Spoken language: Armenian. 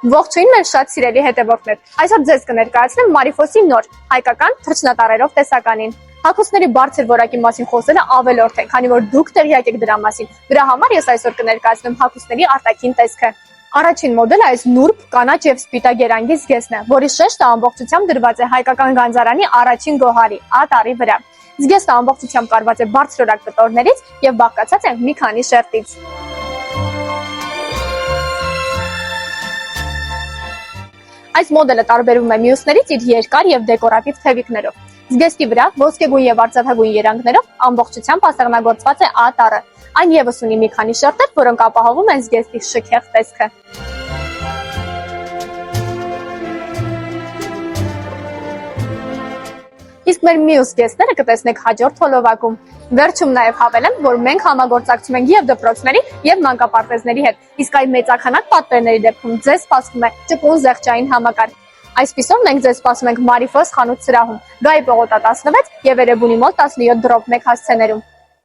Ողջույն մեր շատ սիրելի հետևորդներ։ Այսօր ձեզ կներկայացնեմ Մարիֆոսի նոր հայկական թռչնատարերով տեսականին։ Հագուստների բարձր որակի մասին խոսելը ավելորդ է, քանի որ դուք տեղյակ եք դրա մասին։ Դրա համար ես այսօր կներկայացնեմ հագուստների արտաքին տեսքը։ Առաջին մոդելը այս նուրբ կանաչ եւ սպիտակ երանգի զգեստն է, որի շեշտը ամբողջությամբ դրված է հայկական գանձարանի առաջին գոհարի՝ ատառի վրա։ Զգեստը ամբողջությամբ կարված է բարձրորակ կտորներից եւ բաղկացած է մի քանի շերտից։ Այս մոդելը տարբերվում է մյուսներից իր երկար եւ դեկորատիվ թևիկներով։ Զգեստի վրա ոսկեգույն եւ արծաթագույն երանգներով ամբողջությամբ ասեղնագործված է ատառը։ Այն եւս ունի մի քանի շերտեր, որոնք ապահովում են զգեստի շքեղ տեսքը։ Իսկ մեր մյուս զգեստները կտեսնեք հաջորդ հոլովակում։ Վերջում նաև հավելեմ, որ մենք համագործակցում ենք եւ դպրոցների, եւ մանկապարտեզների հետ, իսկ այ մեծաքանակ պատվերների դեպքում ձեզ սպասվում է ճկուն զեղչային համակարգ։ Այսպիսով մենք ձեզ սպասում ենք Մարիֆոս խանութ սրահում, Գայի պողոտա 16 եւ Էրեբունի մոլ 17/1 հասցեներում։